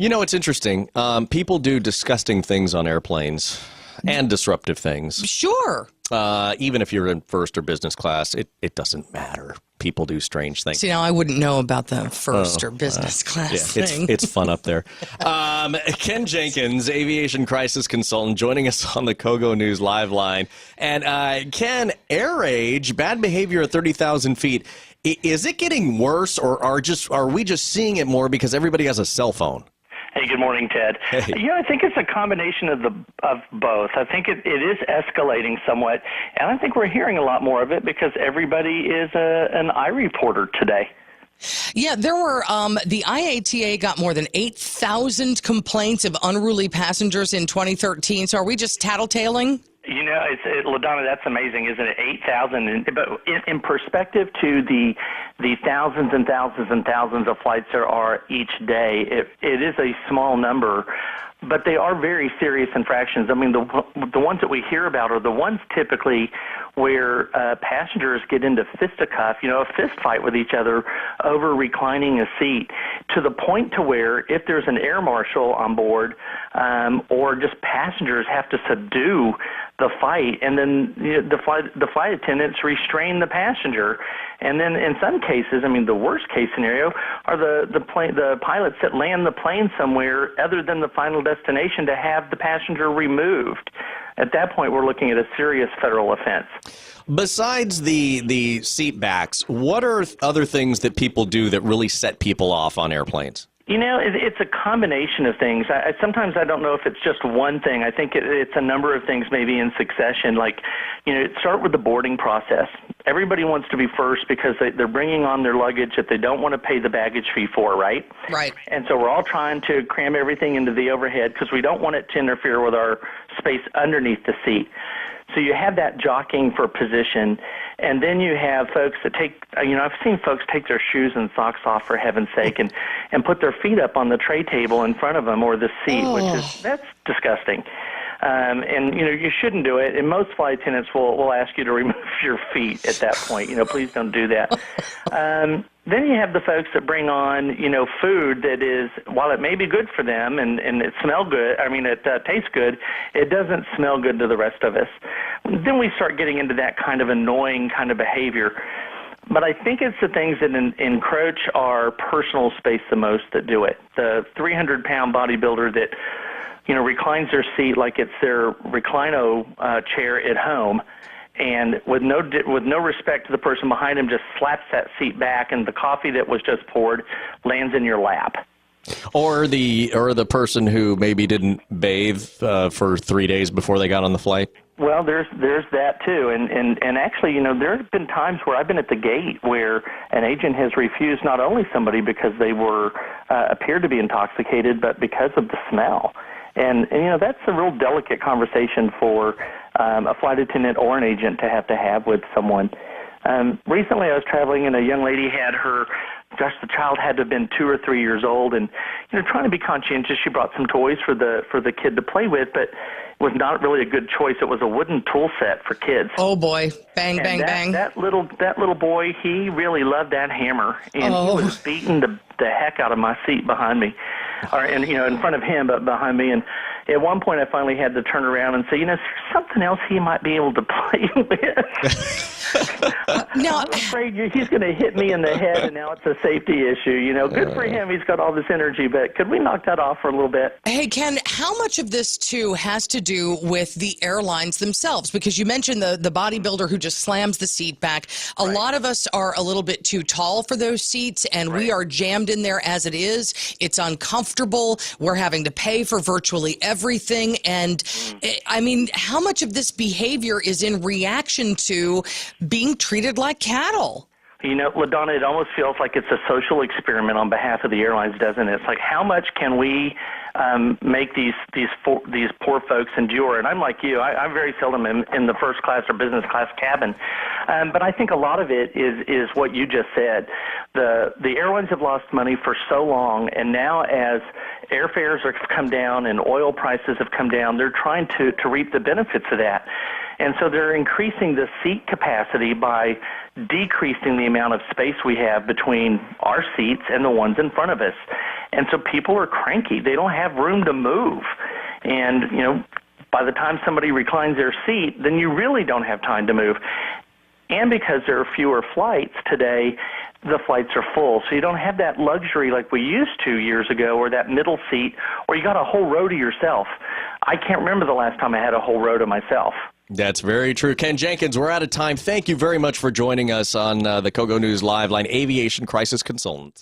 You know, it's interesting. People do disgusting things on airplanes and disruptive things. Sure. Even if you're in first or business class, it doesn't matter. People do strange things. See, now I wouldn't know about the first or business class thing. It's fun up there. Ken Jenkins, aviation crisis consultant, joining us on the Kogo News live line. And Ken, air age, bad behavior at 30,000 feet. Is it getting worse, or are we just seeing it more because everybody has a cell phone? Hey, good morning, Ted. Hey. Yeah, I think it's a combination of both. I think it is escalating somewhat, and I think we're hearing a lot more of it because everybody is an iReporter today. Yeah, there were, the IATA got more than 8,000 complaints of unruly passengers in 2013. So are we just tattletaling? You know, LaDonna, that's amazing, isn't it? 8,000. But in perspective to the thousands and thousands and thousands of flights there are each day, it is a small number. But they are very serious infractions. I mean, the ones that we hear about are the ones typically where passengers get into fisticuff, a fist fight with each other over reclining a seat, to the point to where if there's an air marshal on board or just passengers have to subdue the fight, and then the flight attendants restrain the passenger. And then in some cases, I mean, the worst case scenario are the pilots that land the plane somewhere other than the final destination to have the passenger removed. At that point, we're looking at a serious federal offense. Besides the seat backs, what are other things that people do that really set people off on airplanes? You know, it's a combination of things. Sometimes I don't know if it's just one thing. I think it's a number of things maybe in succession. Like, start with the boarding process. Everybody wants to be first because they're bringing on their luggage that they don't want to pay the baggage fee for, right? Right. And so we're all trying to cram everything into the overhead because we don't want it to interfere with our space underneath the seat. So you have that jockeying for position, and then you have folks that take, I've seen folks take their shoes and socks off, for heaven's sake, and put their feet up on the tray table in front of them or the seat, that's disgusting. And you shouldn't do it, and most flight attendants will ask you to remove your feet at that point. Please don't do that. Then you have the folks that bring on, food that is, while it may be good for them and it smells good, it tastes good, it doesn't smell good to the rest of us. Then we start getting into that kind of annoying kind of behavior. But I think it's the things that encroach our personal space the most that do it. The 300-pound bodybuilder that reclines their seat like it's their reclino chair at home, and with no respect to the person behind him, just slaps that seat back, and the coffee that was just poured lands in your lap. Or the person who maybe didn't bathe for 3 days before they got on the flight. Well, there's that too, and actually, there have been times where I've been at the gate where an agent has refused not only somebody because they were appeared to be intoxicated, but because of the smell. And that's a real delicate conversation for a flight attendant or an agent to have with someone. Recently, I was traveling, and a young lady had the child had to have been 2 or 3 years old, and trying to be conscientious, she brought some toys for the kid to play with, but it was not really a good choice. It was a wooden tool set for kids. Oh boy! Bang, and bang, bang! That little boy, he really loved that hammer, and he was beating the heck out of my seat behind me, and in front of him, but behind me. And at one point, I finally had to turn around and say, is there something else he might be able to play with? Now, I'm afraid he's going to hit me in the head, and now it's a safety issue. Good for him. He's got all this energy, but could we knock that off for a little bit? Hey, Ken, how much of this, too, has to do with the airlines themselves? Because you mentioned the bodybuilder who just slams the seat back. A lot of us are a little bit too tall for those seats, and we are jammed in there as it is. It's uncomfortable. We're having to pay for virtually everything. And, how much of this behavior is in reaction to being treated like cattle? LaDonna, it almost feels like it's a social experiment on behalf of the airlines, doesn't it? It's like, how much can we make these poor folks endure? And I'm like you. I'm very seldom in the first class or business class cabin. But I think a lot of it is what you just said. The airlines have lost money for so long, and now as airfares have come down and oil prices have come down, they're trying to reap the benefits of that. And so they're increasing the seat capacity by decreasing the amount of space we have between our seats and the ones in front of us. And so people are cranky. They don't have room to move. And, by the time somebody reclines their seat, then you really don't have time to move. And because there are fewer flights today, the flights are full. So you don't have that luxury like we used to years ago, or that middle seat, or you got a whole row to yourself. I can't remember the last time I had a whole row to myself. That's very true. Ken Jenkins, we're out of time. Thank you very much for joining us on the KOGO News Live Line, Aviation Crisis Consultant.